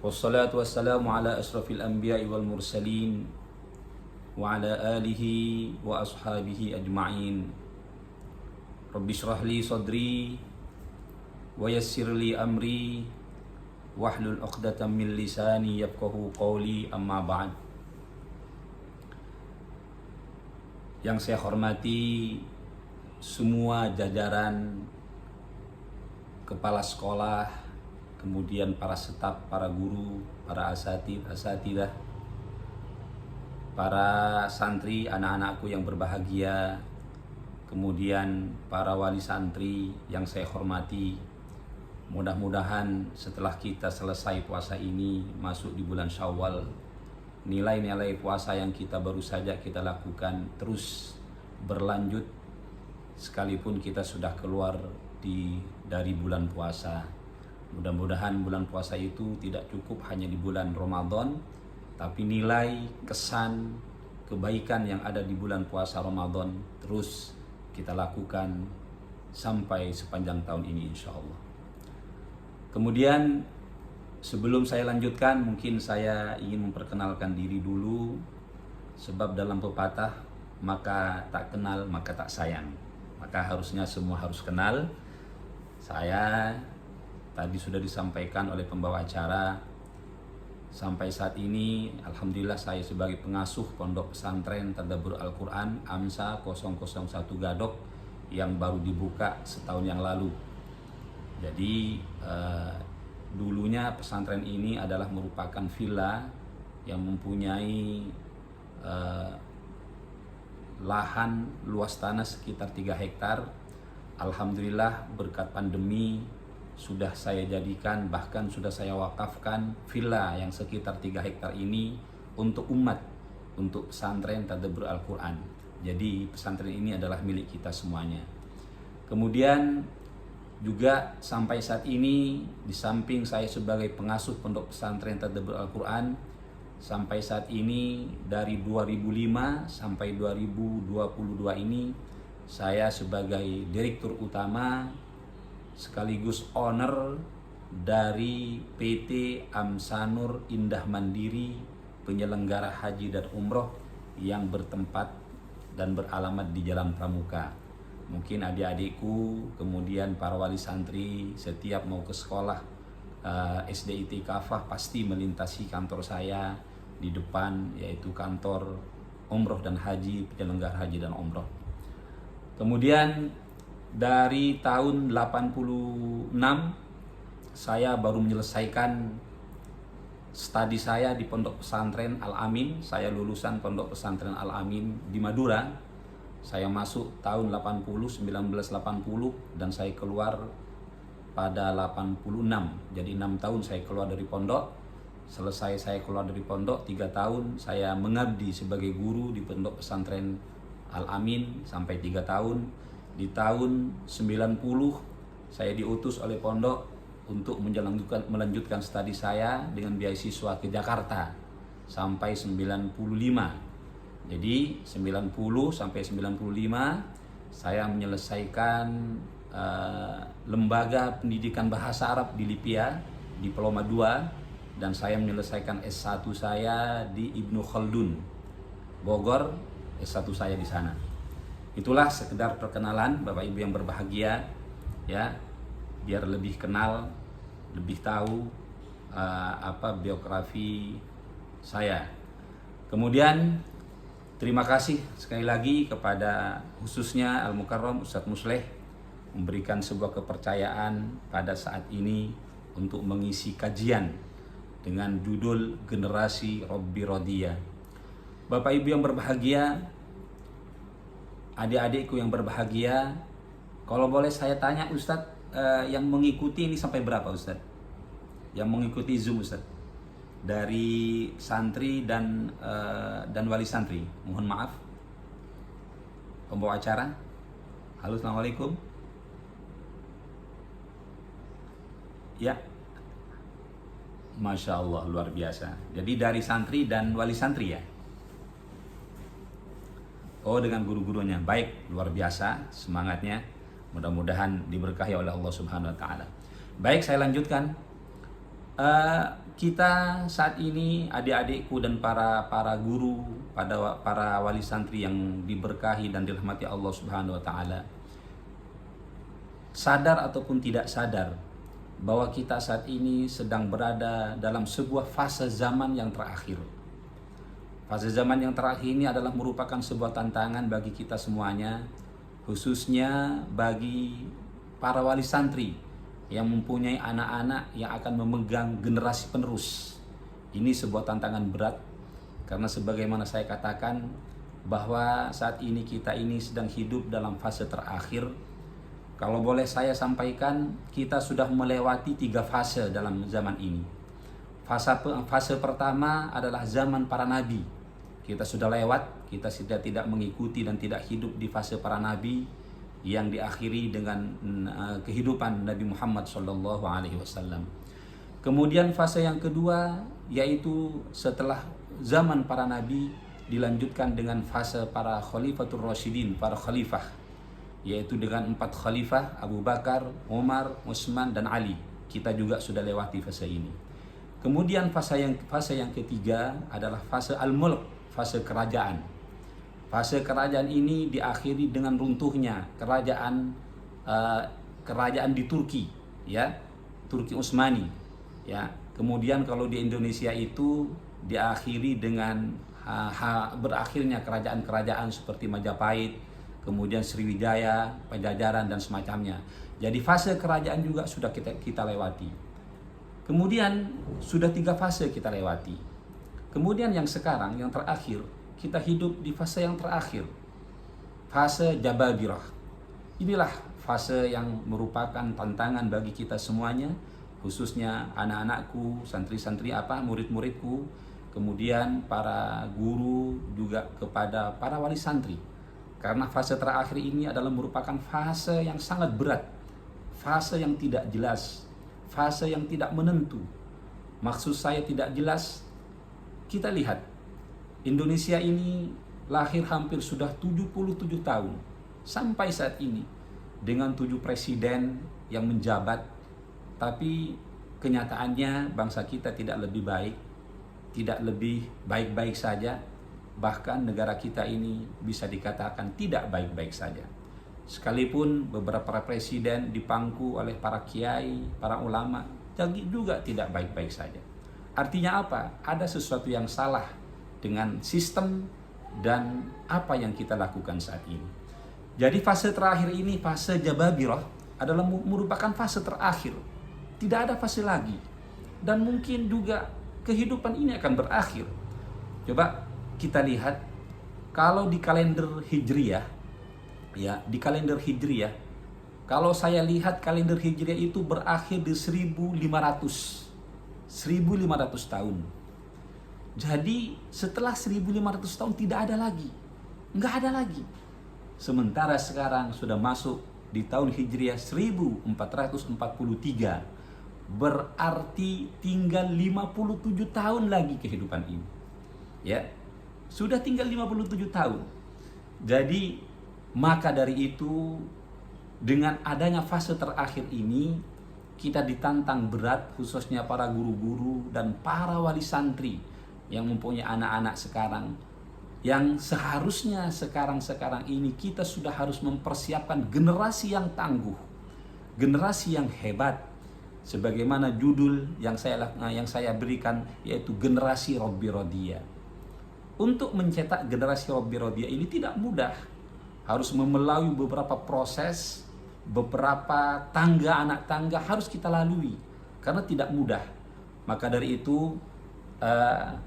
Wassalatu wassalamu ala asrafil anbiya'i wal mursalin wa ala alihi wa ashabihi ajma'in. Rabbi shrah li sadri wa yassir li amri wahlul 'uqdatam min lisani yafqahu qawli, amma ba'd. Yang saya hormati semua jajaran kepala sekolah, kemudian para staf, para guru, para asatidah, para santri, anak-anakku yang berbahagia, kemudian para wali santri yang saya hormati. Mudah-mudahan setelah kita selesai puasa ini, masuk di bulan Syawal, nilai-nilai puasa yang kita baru saja kita lakukan terus berlanjut sekalipun kita sudah keluar dari bulan puasa. Mudah-mudahan bulan puasa itu tidak cukup hanya di bulan Ramadan, tapi nilai, kesan, kebaikan yang ada di bulan puasa Ramadan terus kita lakukan sampai sepanjang tahun ini, insya Allah. Kemudian sebelum saya lanjutkan, mungkin saya ingin memperkenalkan diri dulu, sebab dalam pepatah, maka tak kenal maka tak sayang. Maka harusnya semua harus kenal. Saya tadi sudah disampaikan oleh pembawa acara, sampai saat ini alhamdulillah saya sebagai pengasuh Pondok Pesantren Tadabbur Al-Quran AMSA 001 Gadok yang baru dibuka setahun yang lalu. Jadi dulunya pesantren ini adalah merupakan villa yang mempunyai lahan luas tanah sekitar 3 hektar. Alhamdulillah berkat pandemi sudah saya jadikan, bahkan sudah saya wakafkan villa yang sekitar 3 hektar ini untuk umat, untuk pesantren Tadabbur Al-Quran. Jadi pesantren ini adalah milik kita semuanya. Kemudian juga sampai saat ini, di samping saya sebagai pengasuh Pondok Pesantren Tadabbur Al-Quran, sampai saat ini dari 2005 sampai 2022 ini saya sebagai direktur utama sekaligus owner dari PT Amsanur Indah Mandiri, penyelenggara haji dan umroh yang bertempat dan beralamat di Jalan Pramuka. Mungkin adik-adikku, kemudian para wali santri setiap mau ke sekolah SDIT Kafah pasti melintasi kantor saya di depan, yaitu kantor umroh dan haji, penyelenggara haji dan umroh. Kemudian dari tahun 86 saya baru menyelesaikan studi saya di Pondok Pesantren Al-Amin. Saya lulusan Pondok Pesantren Al-Amin di Madura. Saya masuk tahun 1980 dan saya keluar pada 86. Jadi 6 tahun saya keluar dari pondok. Selesai saya keluar dari pondok, 3 tahun saya mengabdi sebagai guru di Pondok Pesantren Al-Amin sampai 3 tahun. Di tahun 90 saya diutus oleh pondok untuk melanjutkan studi saya dengan beasiswa ke Jakarta sampai 95. Jadi 90 sampai 95 saya menyelesaikan lembaga pendidikan bahasa Arab di Lipia, diploma 2, dan saya menyelesaikan S1 saya di Ibnu Khaldun Bogor, S1 saya di sana. Itulah sekedar perkenalan Bapak Ibu yang berbahagia, ya, biar lebih kenal, lebih tahu apa biografi saya. Kemudian terima kasih sekali lagi kepada khususnya Al-Mukarram Ustadz Musleh memberikan sebuah kepercayaan pada saat ini untuk mengisi kajian dengan judul Generasi Robbi Rodiyah. Bapak Ibu yang berbahagia, adik-adikku yang berbahagia, kalau boleh saya tanya Ustadz, yang mengikuti ini sampai berapa Ustadz? Yang mengikuti Zoom Ustadz? Dari santri dan wali santri. Mohon maaf. Pembawa acara. Halo, assalamualaikum. Ya. Masya Allah, luar biasa. Jadi dari santri dan wali santri ya? Oh, dengan guru-gurunya. Baik, luar biasa semangatnya. Mudah-mudahan diberkahi oleh Allah Subhanahu wa taala. Baik, saya lanjutkan. Kita saat ini, adik-adikku dan para guru, para wali santri yang diberkahi dan dirahmati Allah Subhanahu wa taala, sadar ataupun tidak sadar bahwa kita saat ini sedang berada dalam sebuah fase zaman yang terakhir. Fase zaman yang terakhir ini adalah merupakan sebuah tantangan bagi kita semuanya, khususnya bagi para wali santri yang mempunyai anak-anak yang akan memegang generasi penerus. Ini sebuah tantangan berat, karena sebagaimana saya katakan bahwa saat ini kita ini sedang hidup dalam fase terakhir. Kalau boleh saya sampaikan, kita sudah melewati 3 fase dalam zaman ini. Fase pertama adalah zaman para nabi. Kita sudah lewat, kita sudah tidak mengikuti dan tidak hidup di fase para nabi yang diakhiri dengan kehidupan Nabi Muhammad SAW. Kemudian fase yang kedua, yaitu setelah zaman para nabi, dilanjutkan dengan fase para khalifatul rasyidin, para khalifah, yaitu dengan 4 khalifah, Abu Bakar, Umar, Utsman, dan Ali. Kita juga sudah lewati fase ini. Kemudian fase yang ketiga adalah fase al-mulk, fase kerajaan. Fase kerajaan ini diakhiri dengan runtuhnya kerajaan di Turki, ya, Turki Utsmani, ya. Kemudian kalau di Indonesia itu diakhiri dengan berakhirnya kerajaan-kerajaan seperti Majapahit, kemudian Sriwijaya, Pajajaran, dan semacamnya. Jadi fase kerajaan juga sudah kita lewati. Kemudian sudah 3 fase kita lewati. Kemudian yang sekarang, yang terakhir, kita hidup di fase yang terakhir, fase Jababirah. Inilah fase yang merupakan tantangan bagi kita semuanya, khususnya anak-anakku, santri-santri murid-muridku, kemudian para guru, juga kepada para wali santri. Karena fase terakhir ini adalah merupakan fase yang sangat berat, fase yang tidak jelas, fase yang tidak menentu. Maksud saya tidak jelas, kita lihat Indonesia ini lahir hampir sudah 77 tahun sampai saat ini, dengan 7 presiden yang menjabat, tapi kenyataannya bangsa kita tidak lebih baik, tidak lebih baik-baik saja. Bahkan negara kita ini bisa dikatakan tidak baik-baik saja. Sekalipun beberapa presiden dipangku oleh para kiai, para ulama, juga tidak baik-baik saja. Artinya apa? Ada sesuatu yang salah dengan sistem dan apa yang kita lakukan saat ini. Jadi fase terakhir ini, fase Jababirah, adalah merupakan fase terakhir. Tidak ada fase lagi. Dan mungkin juga kehidupan ini akan berakhir. Coba kita lihat, kalau di kalender Hijriyah, ya, di kalender Hijriyah, kalau saya lihat kalender Hijriyah itu berakhir di 1500 tahun. Jadi setelah 1500 tahun tidak ada lagi. Nggak ada lagi. Sementara sekarang sudah masuk di tahun Hijriah 1443. Berarti tinggal 57 tahun lagi kehidupan ini. Ya. Sudah tinggal 57 tahun. Jadi maka dari itu, dengan adanya fase terakhir ini, kita ditantang berat, khususnya para guru-guru dan para wali santri yang mempunyai anak-anak sekarang, yang seharusnya sekarang ini kita sudah harus mempersiapkan generasi yang tangguh, generasi yang hebat, sebagaimana judul yang saya berikan, yaitu generasi Robbi Rodiyah. Untuk mencetak generasi Robbi Rodiyah ini tidak mudah, harus melalui beberapa proses, beberapa anak tangga harus kita lalui, karena tidak mudah. Maka dari itu,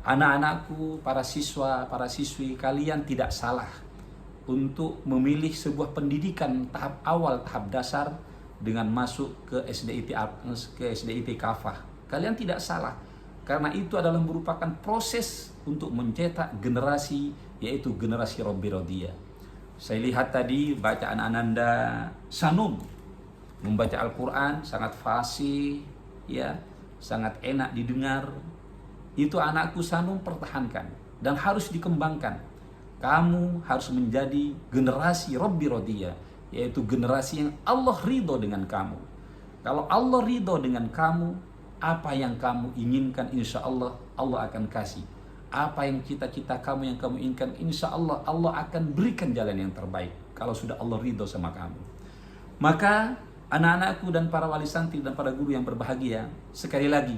anak-anakku, para siswa, para siswi, kalian tidak salah untuk memilih sebuah pendidikan tahap awal, tahap dasar, dengan masuk ke SDIT Kafah. Kalian tidak salah, karena itu adalah merupakan proses untuk mencetak generasi, yaitu generasi Robbi Rodiyah. Saya lihat tadi bacaan Ananda Sanum, membaca Al-Quran sangat fasih, ya, sangat enak didengar. Itu anakku Sanum pertahankan dan harus dikembangkan. Kamu harus menjadi generasi Robbi Rodiyah, yaitu generasi yang Allah ridho dengan kamu. Kalau Allah ridho dengan kamu, Apa yang kamu inginkan, insya Allah Allah akan kasih. Apa yang cita-cita kamu yang kamu inginkan, insya Allah Allah akan berikan jalan yang terbaik. Kalau sudah Allah ridho sama kamu. Maka anak-anakku dan para wali santri dan para guru yang berbahagia, sekali lagi,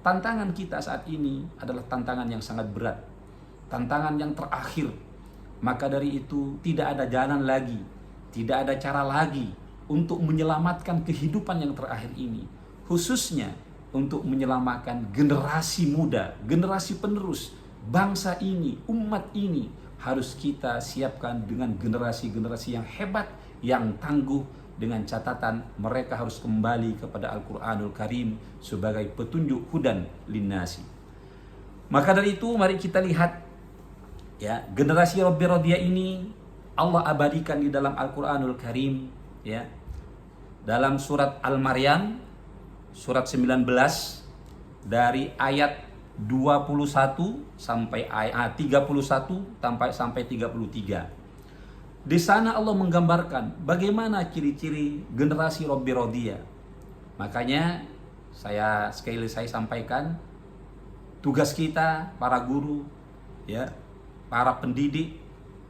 tantangan kita saat ini adalah tantangan yang sangat berat. Tantangan yang terakhir. Maka dari itu tidak ada jalan lagi, tidak ada cara lagi untuk menyelamatkan kehidupan yang terakhir ini. Khususnya untuk menyelamatkan generasi muda, generasi penerus, bangsa ini, umat ini. Harus kita siapkan dengan generasi-generasi yang hebat, yang tangguh, dengan catatan mereka harus kembali kepada Al-Quranul Karim sebagai petunjuk hudan linnasi. Maka dari itu mari kita lihat ya, generasi Rabbi Radiyah ini Allah abadikan di dalam Al-Quranul Karim ya. Dalam surat Al-Maryam surat 19 dari ayat 21 sampai ayat 31 sampai 33. Di sana Allah menggambarkan bagaimana ciri-ciri generasi Rabbi Radiyah. Makanya saya sampaikan, tugas kita para guru ya, para pendidik,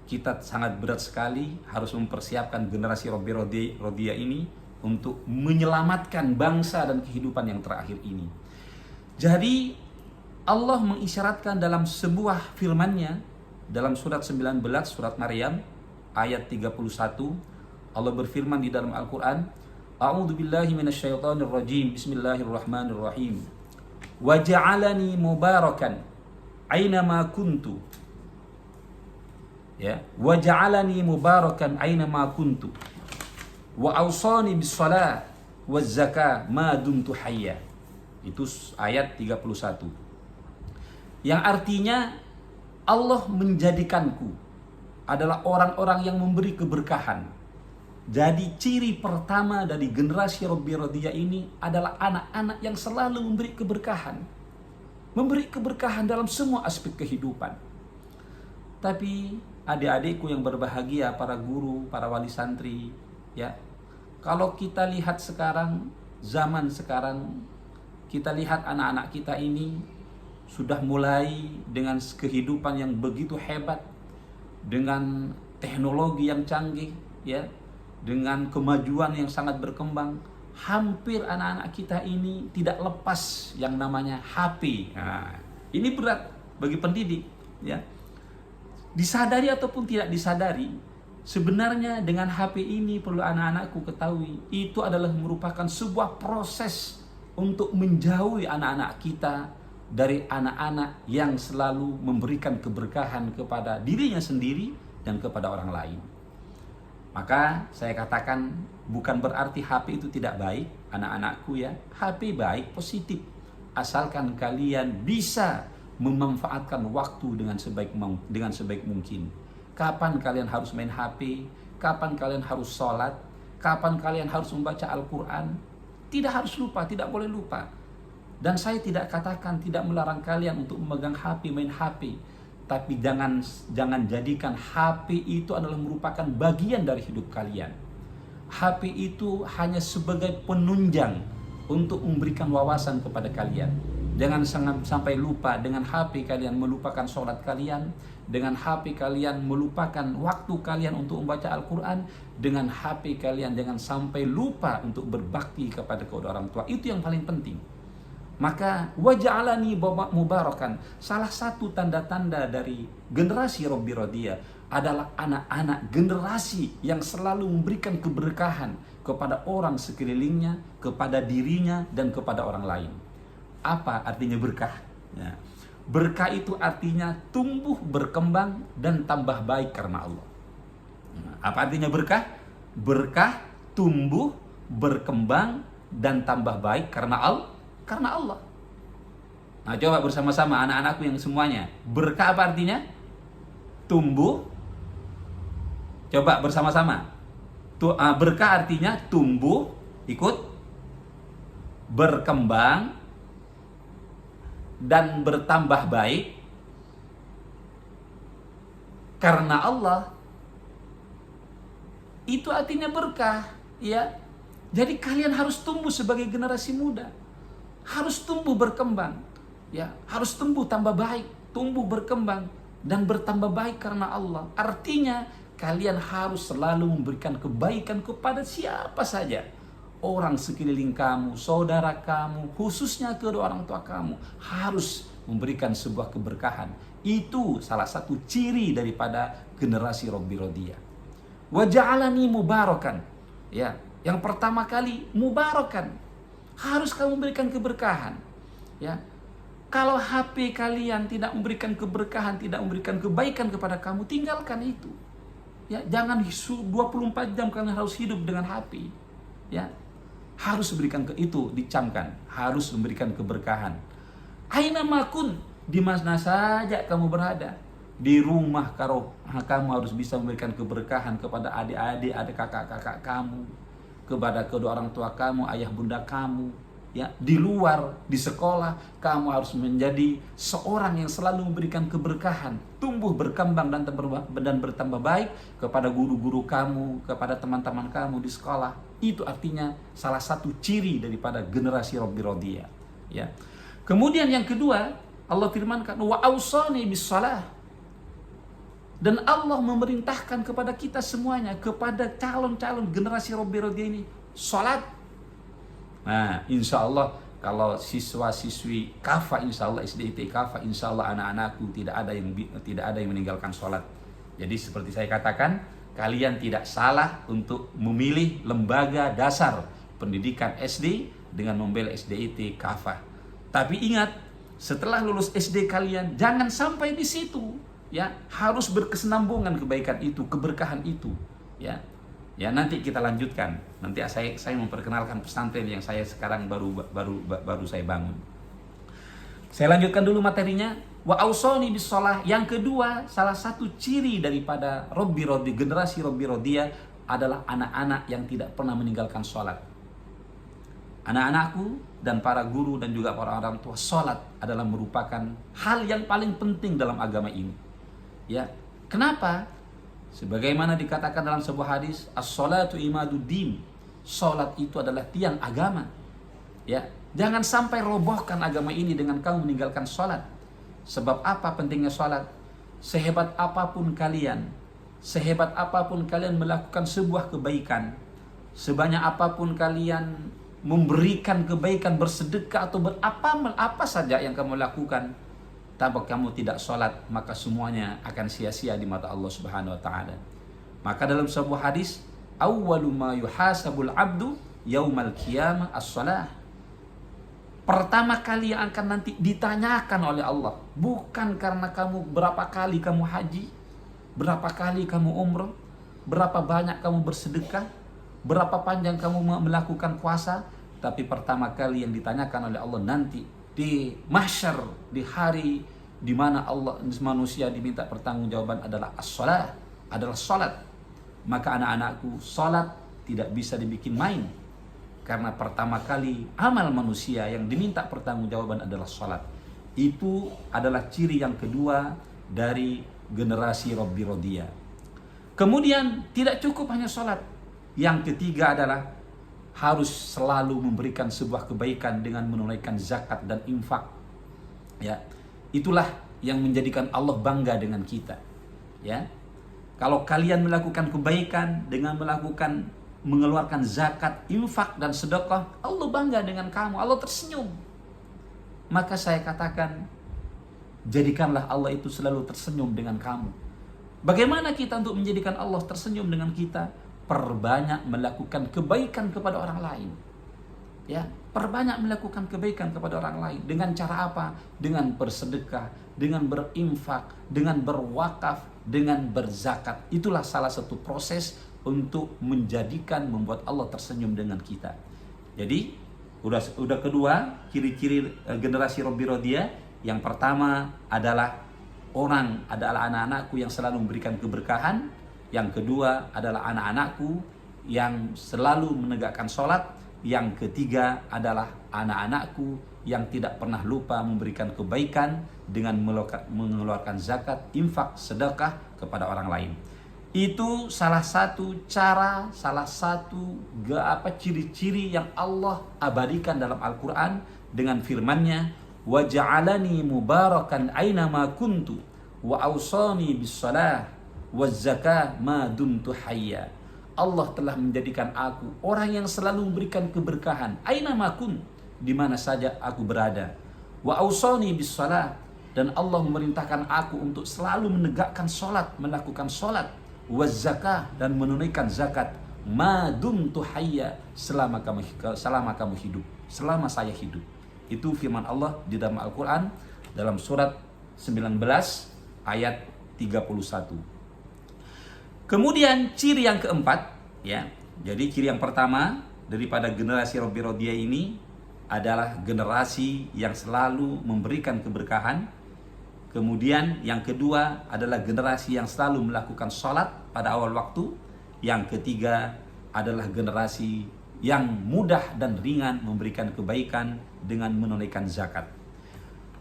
kita sangat berat sekali harus mempersiapkan generasi Rabbi Radiyah ini untuk menyelamatkan bangsa dan kehidupan yang terakhir ini. Jadi Allah mengisyaratkan dalam sebuah firman-Nya dalam surat 19 surat Maryam ayat 31, Allah berfirman di dalam Al-Qur'an, A'udzu billahi minasyaitonir rajim. Bismillahirrahmanirrahim. Wa ja'alani mubarakan aina ma kuntu. Ya, wa ja'alani mubarakan aina ma kuntu. Wa awsani bis shalah waz zakah ma dumtu hayya. Itu ayat 31. Yang artinya Allah menjadikanku adalah orang-orang yang memberi keberkahan. Jadi ciri pertama dari generasi Rabbi Radiyah ini adalah anak-anak yang selalu memberi keberkahan. Memberi keberkahan dalam semua aspek kehidupan. Tapi adik-adikku yang berbahagia, para guru, para wali santri, ya, kalau kita lihat sekarang, zaman sekarang, kita lihat anak-anak kita ini sudah mulai dengan kehidupan yang begitu hebat, dengan teknologi yang canggih, ya, dengan kemajuan yang sangat berkembang. Hampir anak-anak kita ini tidak lepas yang namanya HP. Nah, ini berat bagi pendidik, ya. Disadari ataupun tidak disadari, sebenarnya dengan HP ini perlu anak-anakku ketahui, itu adalah merupakan sebuah proses untuk menjauhi anak-anak kita dari anak-anak yang selalu memberikan keberkahan kepada dirinya sendiri dan kepada orang lain. Maka saya katakan bukan berarti HP itu tidak baik, anak-anakku ya. HP baik, positif, asalkan kalian bisa memanfaatkan waktu dengan sebaik mungkin. Kapan kalian harus main HP, kapan kalian harus sholat, kapan kalian harus membaca Al-Quran, tidak harus lupa, tidak boleh lupa. Dan saya tidak katakan, tidak melarang kalian untuk memegang HP, main HP. Tapi jangan jadikan HP itu adalah merupakan bagian dari hidup kalian. HP itu hanya sebagai penunjang untuk memberikan wawasan kepada kalian. Jangan sampai lupa dengan HP kalian melupakan sholat kalian. Dengan HP kalian melupakan waktu kalian untuk membaca Al-Quran. Dengan HP kalian jangan sampai lupa untuk berbakti kepada kedua orang tua. Itu yang paling penting. Maka waja'alani mubarakan. Salah satu tanda-tanda dari generasi Rabbi Radiyah adalah anak-anak generasi yang selalu memberikan keberkahan kepada orang sekelilingnya, kepada dirinya, dan kepada orang lain. Apa artinya berkah? Ya. Berkah itu artinya tumbuh, berkembang, dan tambah baik karena Allah. Apa artinya berkah? Berkah, tumbuh, berkembang, dan tambah baik karena Allah. Karena Allah. Nah, coba bersama-sama anak-anakku yang semuanya. Berkah apa artinya? Tumbuh. Coba bersama-sama. Berkah artinya tumbuh, ikut, berkembang, dan bertambah baik karena Allah. Itu artinya berkah, ya. Jadi kalian harus tumbuh sebagai generasi muda. harus tumbuh berkembang, ya, harus tumbuh tambah baik, tumbuh berkembang dan bertambah baik karena Allah. Artinya kalian harus selalu memberikan kebaikan kepada siapa saja, orang sekeliling kamu, saudara kamu, khususnya kedua orang tua kamu, harus memberikan sebuah keberkahan. Itu salah satu ciri daripada generasi Robbi Rodiyah. Wa ja'alani mubarakan. Ya, yang pertama kali mubarakan. Harus kamu memberikan keberkahan. Ya. Kalau HP kalian tidak memberikan keberkahan, tidak memberikan kebaikan kepada kamu, tinggalkan itu. Ya, jangan 24 jam kalian harus hidup dengan HP. Ya. Harus memberikan itu, dicamkan, harus memberikan keberkahan. Aina makun, di mana saja kamu berada, di rumah kamu harus bisa memberikan keberkahan kepada adik-adik, adik kakak-kakak kamu, kepada kedua orang tua kamu, ayah bunda kamu, ya, di luar, di sekolah, kamu harus menjadi seorang yang selalu memberikan keberkahan, tumbuh berkembang dan bertambah baik kepada guru-guru kamu, kepada teman-teman kamu di sekolah. Itu artinya salah satu ciri daripada generasi Robbi Rodiyah, ya. Kemudian yang kedua, Allah firmankan wa ausani bis shalah. Dan Allah memerintahkan kepada kita semuanya, kepada calon-calon generasi Robbi Rodiyah ini, salat. Nah, insya Allah kalau siswa-siswi Kafa, insya Allah SDIT Kafa, insya Allah anak-anakku tidak ada yang meninggalkan sholat. Jadi seperti saya katakan, kalian tidak salah untuk memilih lembaga dasar pendidikan SD dengan membela SDIT Kafa. Tapi ingat, setelah lulus SD kalian jangan sampai di situ, ya, harus berkesinambungan kebaikan itu, keberkahan itu, ya. Ya, nanti kita lanjutkan. Nanti saya memperkenalkan pesantren yang saya sekarang baru saya bangun. Saya lanjutkan dulu materinya. Wa ausani bis shalah. Yang kedua, salah satu ciri daripada generasi Robbi Rodiyah adalah anak-anak yang tidak pernah meninggalkan sholat. Anak-anakku dan para guru dan juga para orang tua, sholat adalah merupakan hal yang paling penting dalam agama ini. Ya, kenapa? Sebagaimana dikatakan dalam sebuah hadis, as-sholatu imaduddin. Sholat itu adalah tiang agama. Ya, jangan sampai robohkan agama ini dengan kamu meninggalkan sholat. Sebab apa pentingnya sholat? Sehebat apapun kalian melakukan sebuah kebaikan, sebanyak apapun kalian memberikan kebaikan, bersedekah atau apa saja yang kamu lakukan, tanpa kamu tidak sholat, maka semuanya akan sia-sia di mata Allah Subhanahu wa Ta'ala. Maka dalam sebuah hadis, awwalu ma yuhasabul abdu yaumal qiyamah as-shalah. Pertama kali yang akan nanti ditanyakan oleh Allah, bukan karena berapa kali kamu haji, berapa kali kamu umrah, berapa banyak kamu bersedekah, berapa panjang kamu melakukan puasa, tapi pertama kali yang ditanyakan oleh Allah nanti di mahsyar, di hari di mana Allah manusia diminta pertanggungjawaban adalah as-shalah, adalah salat. Maka anak-anakku, salat tidak bisa dibikin main. Karena pertama kali amal manusia yang diminta pertanggungjawaban adalah salat. Itu adalah ciri yang kedua dari generasi Robbi Rodiyah. Kemudian tidak cukup hanya salat. Yang ketiga adalah harus selalu memberikan sebuah kebaikan dengan menunaikan zakat dan infak. Ya, itulah yang menjadikan Allah bangga dengan kita. Ya, kalau kalian melakukan kebaikan dengan mengeluarkan zakat, infak dan sedekah, Allah bangga dengan kamu, Allah tersenyum. Maka saya katakan, jadikanlah Allah itu selalu tersenyum dengan kamu. Bagaimana kita untuk menjadikan Allah tersenyum dengan kita? Perbanyak melakukan kebaikan kepada orang lain. Ya, perbanyak melakukan kebaikan kepada orang lain. Dengan cara apa? Dengan bersedekah, dengan berinfak, dengan berwakaf, dengan berzakat. Itulah salah satu proses untuk membuat Allah tersenyum dengan kita. Jadi, udah kedua ciri-ciri generasi Robbi Rodiyah. Yang pertama adalah anak-anakku yang selalu memberikan keberkahan. Yang kedua adalah anak-anakku yang selalu menegakkan sholat. Yang ketiga adalah anak-anakku yang tidak pernah lupa memberikan kebaikan dengan mengeluarkan zakat, infak, sedekah kepada orang lain. Itu salah satu cara, ciri-ciri yang Allah abadikan dalam Al-Quran dengan firman-Nya, wa ja'alani mubarakan aina ma kuntu wa awsani bis shalah waz zakah ma dumtu hayya. Allah telah menjadikan aku orang yang selalu memberikan keberkahan aina ma kun, di mana saja aku berada. Wa awsani bis shalah, dan Allah memerintahkan aku untuk selalu menegakkan salat, melakukan salat, waz zakah, dan menunaikan zakat, ma dumtu hayya, selama kamu hidup, selama saya hidup. Itu firman Allah di dalam Al-Quran dalam surat 19 ayat 31. Kemudian ciri yang keempat, ya. Jadi ciri yang pertama daripada generasi Rabbi Radiyah ini adalah generasi yang selalu memberikan keberkahan. Kemudian yang kedua adalah generasi yang selalu melakukan sholat pada awal waktu. Yang ketiga adalah generasi yang mudah dan ringan memberikan kebaikan dengan menunaikan zakat.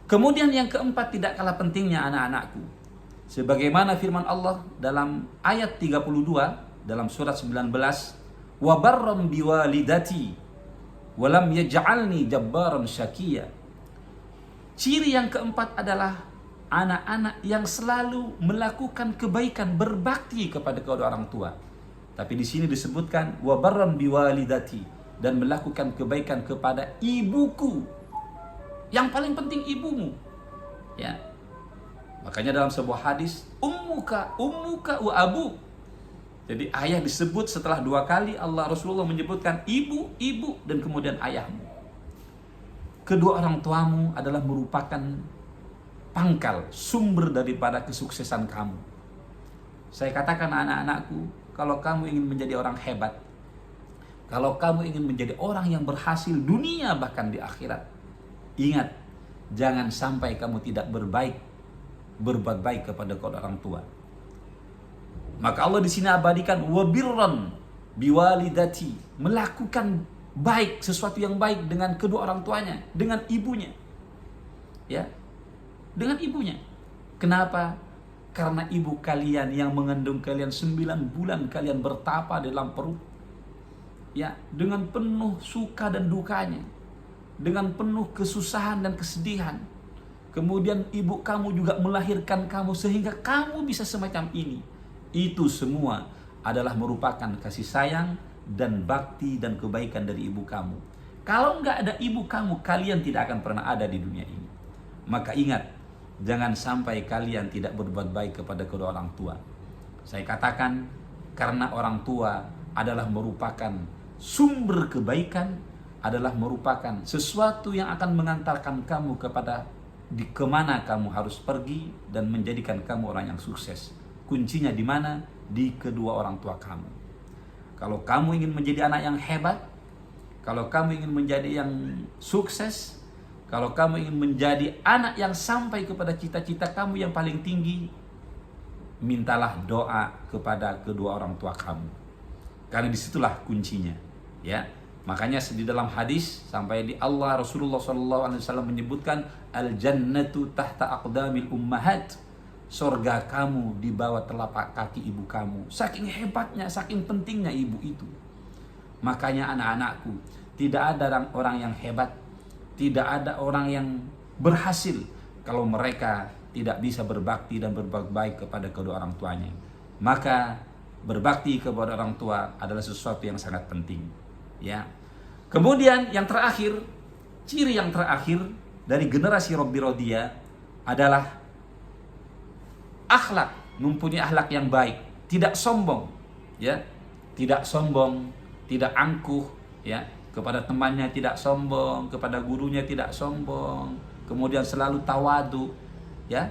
Kemudian yang keempat tidak kalah pentingnya anak-anakku, sebagaimana firman Allah dalam ayat 32 dalam surat 19, wa barram biwalidati wa lam yaj'alni jabbaran syaqiyya. Ciri yang keempat adalah anak-anak yang selalu melakukan kebaikan, berbakti kepada kedua orang tua. Tapi di sini disebutkan wa barram biwalidati, dan melakukan kebaikan kepada ibuku. Yang paling penting ibumu. Ya. Makanya dalam sebuah hadis, ummuka wa abu. Jadi ayah disebut setelah 2 kali. Allah Rasulullah menyebutkan ibu, dan kemudian ayahmu. Kedua orang tuamu adalah merupakan pangkal, sumber daripada kesuksesan kamu. Saya katakan anak-anakku, kalau kamu ingin menjadi orang hebat, kalau kamu ingin menjadi orang yang berhasil dunia bahkan di akhirat, ingat, jangan sampai kamu tidak berbuat baik kepada kedua orang tua. Maka Allah di sini abadikan wabirran biwalidati, melakukan baik, sesuatu yang baik dengan kedua orang tuanya, dengan ibunya. Ya. Dengan ibunya. Kenapa? Karena ibu kalian yang mengandung kalian 9 bulan kalian bertapa dalam perut. Ya, dengan penuh suka dan dukanya. Dengan penuh kesusahan dan kesedihan. Kemudian ibu kamu juga melahirkan kamu sehingga kamu bisa semacam ini. Itu semua adalah merupakan kasih sayang dan bakti dan kebaikan dari ibu kamu. Kalau nggak ada ibu kamu, kalian tidak akan pernah ada di dunia ini. Maka ingat, jangan sampai kalian tidak berbuat baik kepada kedua orang tua. Saya katakan, karena orang tua adalah merupakan sumber kebaikan, adalah merupakan sesuatu yang akan mengantarkan kamu kepada kemana kamu harus pergi dan menjadikan kamu orang yang sukses. Kuncinya di mana? Di kedua orang tua kamu. Kalau kamu ingin menjadi anak yang hebat, kalau kamu ingin menjadi yang sukses, kalau kamu ingin menjadi anak yang sampai kepada cita-cita kamu yang paling tinggi, mintalah doa kepada kedua orang tua kamu. Karena disitulah kuncinya. Ya, makanya di dalam hadis sampai di Allah Rasulullah SAW menyebutkan al-jannatu tahta aqdamil ummahat. Surga kamu di bawah telapak kaki ibu kamu. Saking hebatnya, saking pentingnya ibu itu. Makanya anak-anakku, tidak ada orang yang hebat, tidak ada orang yang berhasil kalau mereka tidak bisa berbakti dan berbuat baik kepada kedua orang tuanya. Maka berbakti kepada orang tua adalah sesuatu yang sangat penting. Ya. Kemudian yang terakhir, ciri yang terakhir dari generasi Rabbi Radiyah adalah akhlak, mempunyai akhlak yang baik, tidak sombong, ya, tidak sombong, tidak angkuh, ya, kepada temannya tidak sombong, kepada gurunya tidak sombong, kemudian selalu tawadu, ya,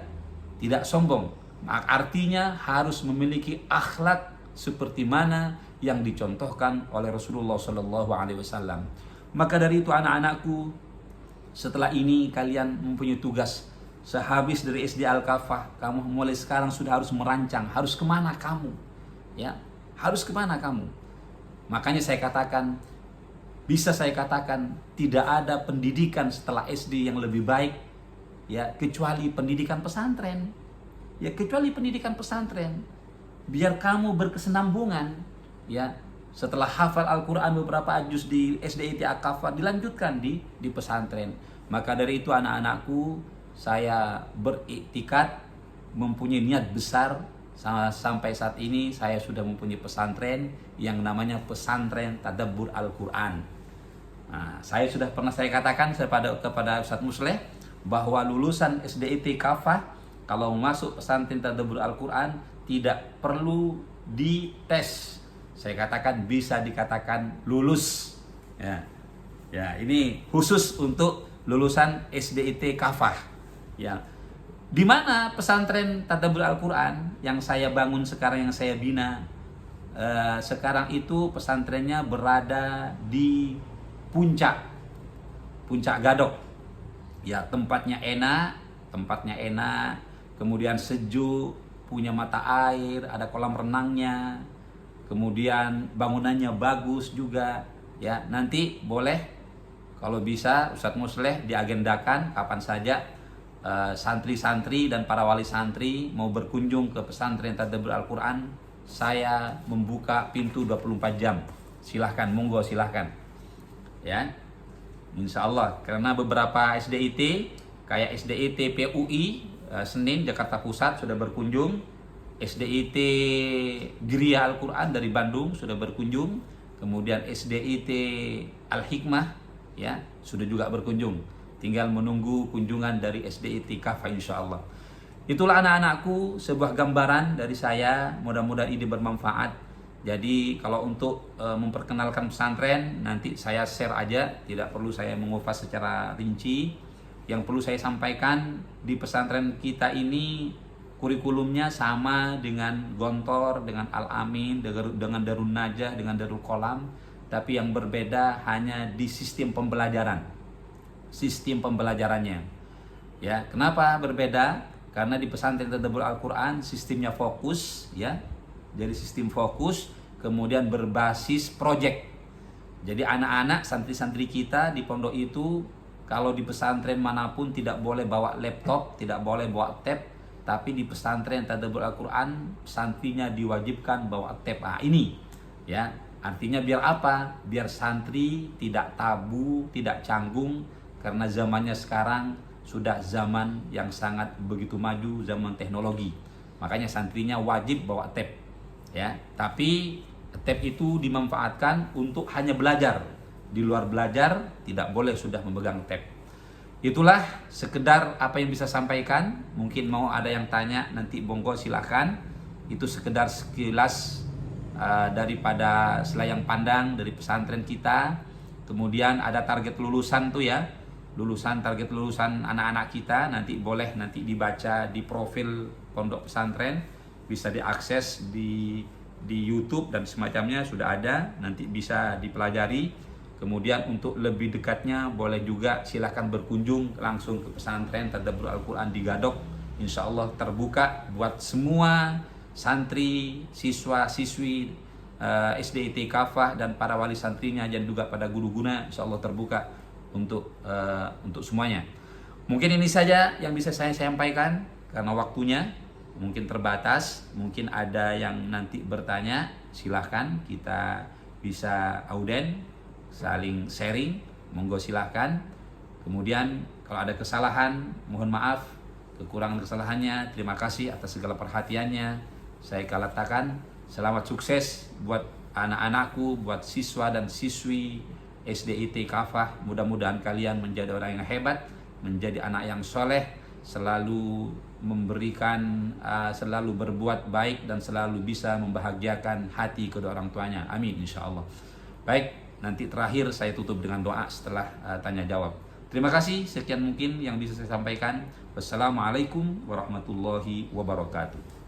tidak sombong. Artinya harus memiliki akhlak seperti mana yang dicontohkan oleh Rasulullah SAW. Maka dari itu anak-anakku, setelah ini kalian mempunyai tugas. Sehabis dari SD Al-Kafah, kamu mulai sekarang sudah harus merancang, harus kemana kamu, ya, harus kemana kamu. Makanya saya katakan, bisa saya katakan tidak ada pendidikan setelah SD yang lebih baik, ya, kecuali pendidikan pesantren, ya, kecuali pendidikan pesantren. Biar kamu berkesinambungan, ya, Setelah hafal Al-Quran beberapa juz di SDIT Al-Kafah, dilanjutkan di pesantren. Maka dari itu anak-anakku, saya beriktikad, mempunyai niat besar. Sampai saat ini saya sudah mempunyai pesantren yang namanya Pesantren Tadabbur Al-Quran. Nah, saya sudah pernah saya katakan kepada Ustadz Musleh bahwa lulusan SDIT Kafah kalau masuk Pesantren Tadabbur Al-Quran tidak perlu dites. Saya katakan bisa dikatakan lulus. Ya, ya, ini khusus untuk lulusan SDIT Kafah. Ya, di mana pesantren Tadabbur Al-Quran yang saya bangun sekarang, yang saya bina sekarang itu pesantrennya berada di puncak Gadok. Ya, tempatnya enak, kemudian sejuk, punya mata air, ada kolam renangnya, kemudian bangunannya bagus juga. Ya, nanti boleh kalau bisa Ustadz Musleh diagendakan kapan saja santri-santri dan para wali santri mau berkunjung ke pesantren Tadabbur Al-Quran, saya membuka pintu 24 jam. Silahkan, monggo silahkan. Ya, insya Allah. Karena beberapa SDIT kayak SDIT PUI Senin Jakarta Pusat sudah berkunjung, SDIT Gria Al-Quran dari Bandung sudah berkunjung, kemudian SDIT Al-Hikmah ya sudah juga berkunjung. Tinggal menunggu kunjungan dari SDIT Kafah insya Allah. Itulah anak-anakku, sebuah gambaran dari saya. Mudah-mudahan ini bermanfaat. Jadi kalau untuk memperkenalkan pesantren, nanti saya share aja, tidak perlu saya mengupas secara rinci. Yang perlu saya sampaikan, di pesantren kita ini kurikulumnya sama dengan Gontor, dengan Al-Amin, dengan Darun Najah, dengan Darul Qolam. Tapi yang berbeda hanya di sistem pembelajaran. Sistem pembelajarannya. Ya, kenapa berbeda? Karena di pesantren Tadabbur Al-Quran sistemnya fokus, ya. Jadi sistem fokus, kemudian berbasis project. Jadi anak-anak santri-santri kita di pondok itu kalau di pesantren manapun tidak boleh bawa laptop, tidak boleh bawa tab, tapi di pesantren Tadabbur Al-Quran santrinya diwajibkan bawa tab. Ah, ini ya, artinya biar apa? Biar santri tidak tabu, tidak canggung, karena zamannya sekarang sudah zaman yang sangat begitu maju, zaman teknologi. Makanya santrinya wajib bawa tab. Ya, tapi tab itu dimanfaatkan untuk hanya belajar. Di luar belajar tidak boleh sudah memegang tab. Itulah sekedar apa yang bisa sampaikan. Mungkin mau ada yang tanya, nanti monggo silahkan. Itu sekedar sekilas daripada selayang pandang dari pesantren kita. Kemudian ada target lulusan tuh ya. Target lulusan anak-anak kita nanti boleh nanti dibaca di profil pondok pesantren, bisa diakses di YouTube dan semacamnya sudah ada, nanti bisa dipelajari. Kemudian untuk lebih dekatnya boleh juga silahkan berkunjung langsung ke pesantren Tadabbur Al-Quran di Gadok. Insya Allah terbuka buat semua santri, siswa, siswi SDIT Kafah dan para wali santrinya dan juga pada guru-guna. Insya Allah terbuka untuk semuanya. Mungkin ini saja yang bisa saya sampaikan karena waktunya mungkin terbatas. Mungkin ada yang nanti bertanya, silahkan kita bisa auden, saling sharing, monggo silahkan. Kemudian kalau ada kesalahan, mohon maaf, kekurangan kesalahannya, terima kasih atas segala perhatiannya. Saya katakan selamat sukses buat anak-anakku, buat siswa dan siswi SDIT Kafah. Mudah-mudahan kalian menjadi orang yang hebat, menjadi anak yang soleh, selalu memberikan, selalu berbuat baik dan selalu bisa membahagiakan hati kedua orang tuanya. Amin insya Allah. Baik, nanti terakhir saya tutup dengan doa setelah tanya jawab. Terima kasih, sekian mungkin yang bisa saya sampaikan. Wassalamualaikum warahmatullahi wabarakatuh.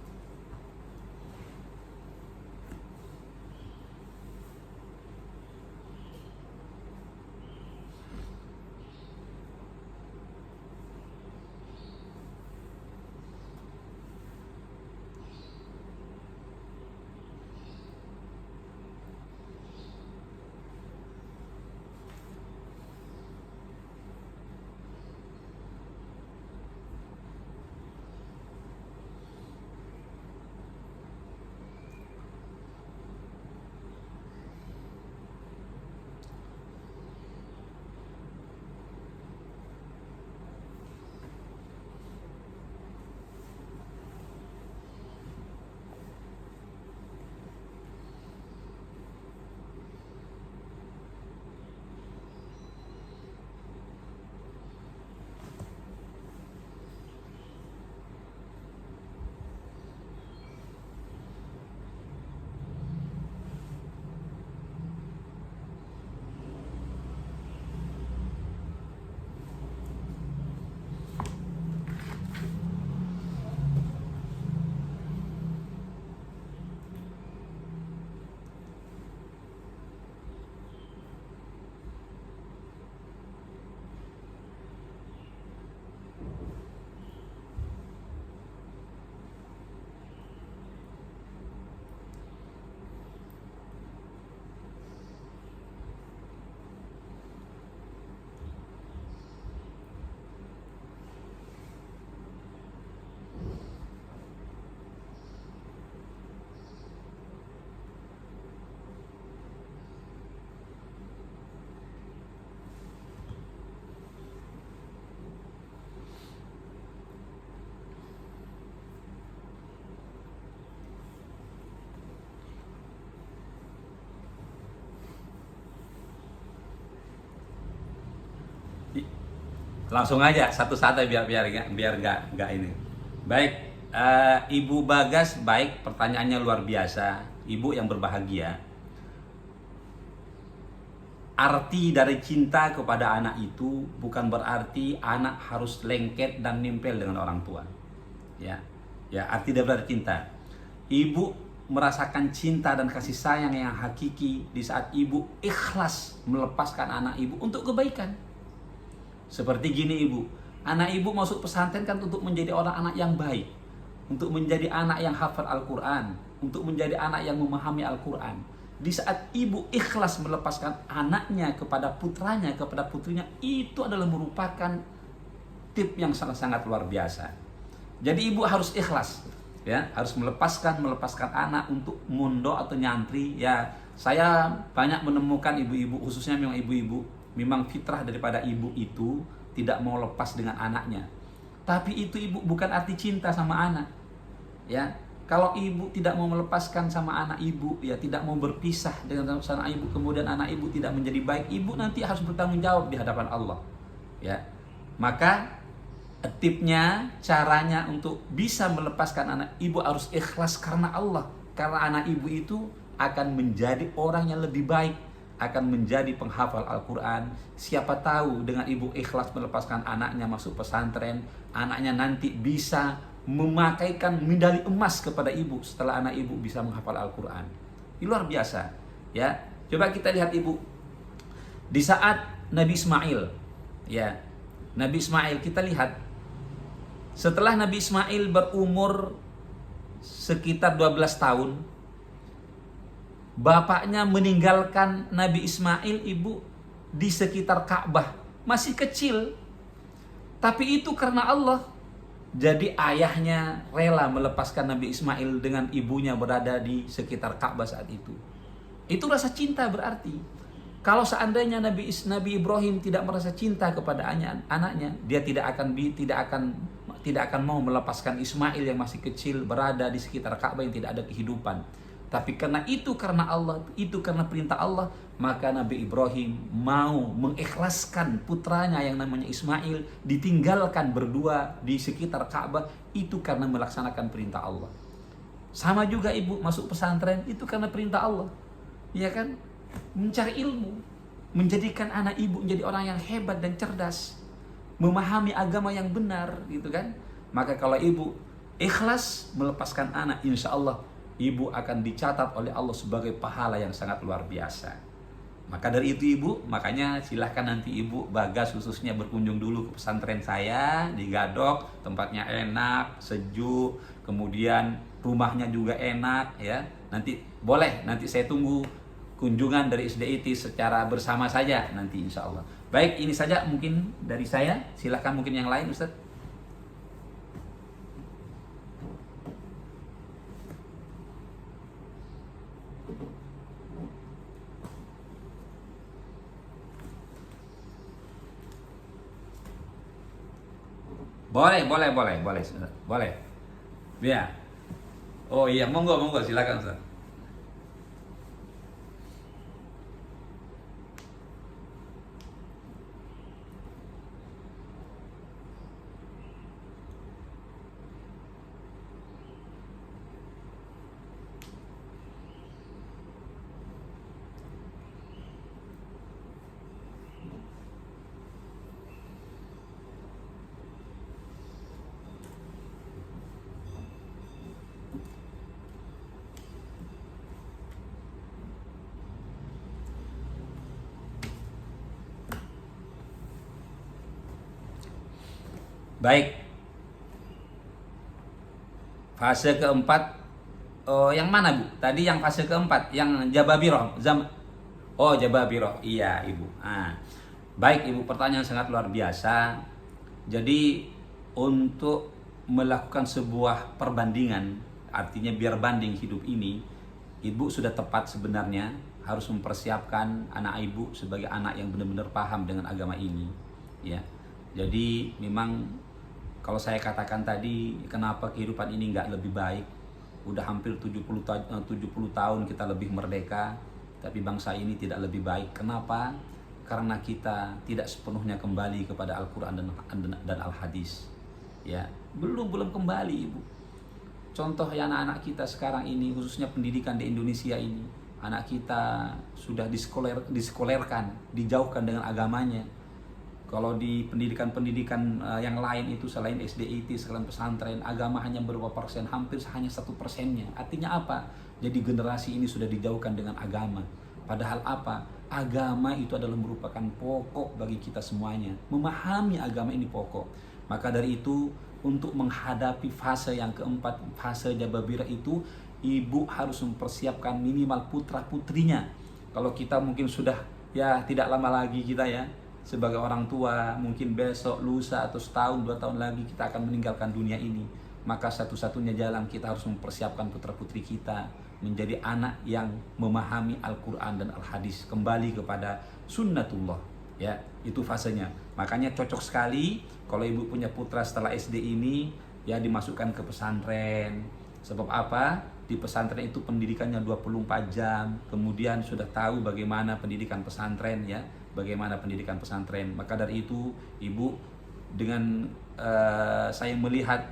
Langsung aja satu-satu biar nggak ini. Baik, Ibu Bagas, baik, pertanyaannya luar biasa. Ibu yang berbahagia. Arti dari cinta kepada anak itu bukan berarti anak harus lengket dan nempel dengan orang tua. Ya, ya, arti dari cinta. Ibu merasakan cinta dan kasih sayang yang hakiki di saat ibu ikhlas melepaskan anak ibu untuk kebaikan. Seperti gini ibu, anak ibu masuk pesantren kan untuk menjadi orang anak yang baik, untuk menjadi anak yang hafal Al-Quran, untuk menjadi anak yang memahami Al-Quran. Di saat ibu ikhlas melepaskan anaknya kepada putranya, kepada putrinya, itu adalah merupakan tip yang sangat-sangat luar biasa. Jadi ibu harus ikhlas, ya, harus melepaskan anak untuk mondok atau nyantri. Ya, saya banyak menemukan ibu-ibu, khususnya memang ibu-ibu, memang fitrah daripada ibu itu tidak mau lepas dengan anaknya. Tapi itu ibu bukan arti cinta sama anak, ya. Kalau ibu tidak mau melepaskan sama anak ibu, ya tidak mau berpisah dengan sama ibu, kemudian anak ibu tidak menjadi baik, ibu nanti harus bertanggung jawab di hadapan Allah. Ya, maka tipnya, caranya untuk bisa melepaskan anak ibu harus ikhlas karena Allah, karena anak ibu itu akan menjadi orang yang lebih baik, akan menjadi penghafal Al-Quran. Siapa tahu dengan ibu ikhlas melepaskan anaknya masuk pesantren, anaknya nanti bisa memakaikan medali emas kepada ibu setelah anak ibu bisa menghafal Al-Quran. Ini luar biasa, ya. Coba kita lihat ibu di saat Nabi Ismail, ya, Nabi Ismail, kita lihat setelah Nabi Ismail berumur sekitar 12 tahun, bapaknya meninggalkan Nabi Ismail ibu di sekitar Ka'bah, masih kecil, tapi itu karena Allah. Jadi ayahnya rela melepaskan Nabi Ismail dengan ibunya berada di sekitar Ka'bah saat itu. Itu rasa cinta berarti. Kalau seandainya Nabi Ibrahim tidak merasa cinta kepada anaknya, dia tidak akan mau melepaskan Ismail yang masih kecil berada di sekitar Ka'bah yang tidak ada kehidupan. Tapi karena Allah, itu karena perintah Allah, maka Nabi Ibrahim mau mengikhlaskan putranya yang namanya Ismail ditinggalkan berdua di sekitar Ka'bah, itu karena melaksanakan perintah Allah. Sama juga ibu masuk pesantren, itu karena perintah Allah. Ya kan? Mencari ilmu, menjadikan anak ibu menjadi orang yang hebat dan cerdas, memahami agama yang benar, gitu kan? Maka kalau ibu ikhlas melepaskan anak, insya Allah ibu akan dicatat oleh Allah sebagai pahala yang sangat luar biasa. Maka dari itu ibu, makanya silahkan nanti ibu Bagas khususnya berkunjung dulu ke pesantren saya di Gadok. Tempatnya enak, sejuk, kemudian rumahnya juga enak, ya. Nanti boleh, nanti saya tunggu kunjungan dari SDIT secara bersama saja nanti insya Allah. Baik, ini saja mungkin dari saya. Silahkan mungkin yang lain Ustaz. Boleh. Ya. Oh iya, monggo silakan Ustaz. Baik. Fase keempat, yang mana Bu? Tadi yang fase keempat, yang Jababiroh. Jababiroh. Iya Ibu. Baik Ibu, pertanyaan sangat luar biasa. Jadi untuk melakukan sebuah perbandingan, artinya biar banding hidup ini, Ibu sudah tepat sebenarnya harus mempersiapkan anak Ibu sebagai anak yang benar-benar paham dengan agama ini, ya. Jadi memang kalau saya katakan tadi, kenapa kehidupan ini nggak lebih baik? Udah hampir 70 tahun kita lebih merdeka, tapi bangsa ini tidak lebih baik. Kenapa? karena kita tidak sepenuhnya kembali kepada Al-Quran dan Al-Hadis. Ya, belum kembali Ibu. Contoh ya anak-anak kita sekarang ini, khususnya pendidikan di Indonesia ini, anak kita sudah disekolerkan, dijauhkan dengan agamanya. Kalau di pendidikan yang lain itu selain SDIT, selain pesantren, agama hanya berapa persen, hampir hanya 1%-nya. Artinya apa? Jadi generasi ini sudah dijauhkan dengan agama. Padahal apa? Agama itu adalah merupakan pokok bagi kita semuanya. Memahami agama ini pokok. Maka dari itu, untuk menghadapi fase yang keempat, fase Jababirah itu, ibu harus mempersiapkan minimal putra-putrinya. Kalau kita mungkin sudah, ya tidak lama lagi kita ya, sebagai orang tua, mungkin besok, lusa, atau setahun, 2 tahun lagi kita akan meninggalkan dunia ini. Maka satu-satunya jalan kita harus mempersiapkan putra-putri kita menjadi anak yang memahami Al-Quran dan Al-Hadis, kembali kepada sunnatullah. Ya, itu fasenya. Makanya cocok sekali kalau ibu punya putra setelah SD ini, ya dimasukkan ke pesantren. Sebab apa? Di pesantren itu pendidikannya 24 jam. Kemudian sudah tahu bagaimana pendidikan pesantren, ya, bagaimana pendidikan pesantren. Maka dari itu, ibu, dengan saya melihat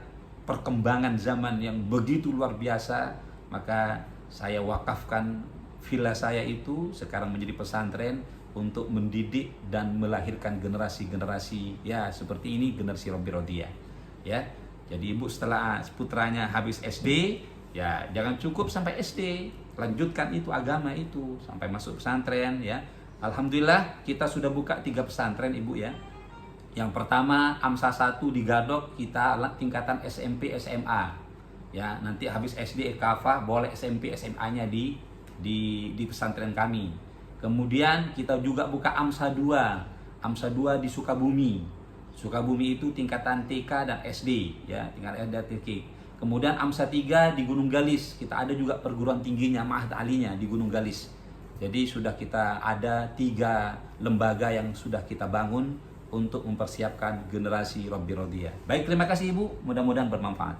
perkembangan zaman yang begitu luar biasa, maka saya wakafkan villa saya itu sekarang menjadi pesantren untuk mendidik dan melahirkan generasi-generasi ya seperti ini, generasi Robbi Rodiyah. Ya, jadi ibu setelah putranya habis SD, ya jangan cukup sampai SD, lanjutkan itu agama itu sampai masuk pesantren ya. Alhamdulillah kita sudah buka 3 pesantren ibu ya. Yang pertama AMSA 1 di Gadok, kita tingkatan SMP SMA. Ya, nanti habis SD Kafah boleh SMP SMA-nya di pesantren kami. Kemudian kita juga buka AMSA 2. AMSA 2 di Sukabumi. Sukabumi itu tingkatan TK dan SD ya, tingkatan SD dan TK. Kemudian AMSA 3 di Gunung Galis. Kita ada juga perguruan tingginya Ma'had Alinya di Gunung Galis. Jadi sudah kita ada 3 lembaga yang sudah kita bangun untuk mempersiapkan generasi Robbi Rodiyah. Baik, terima kasih Ibu, mudah-mudahan bermanfaat.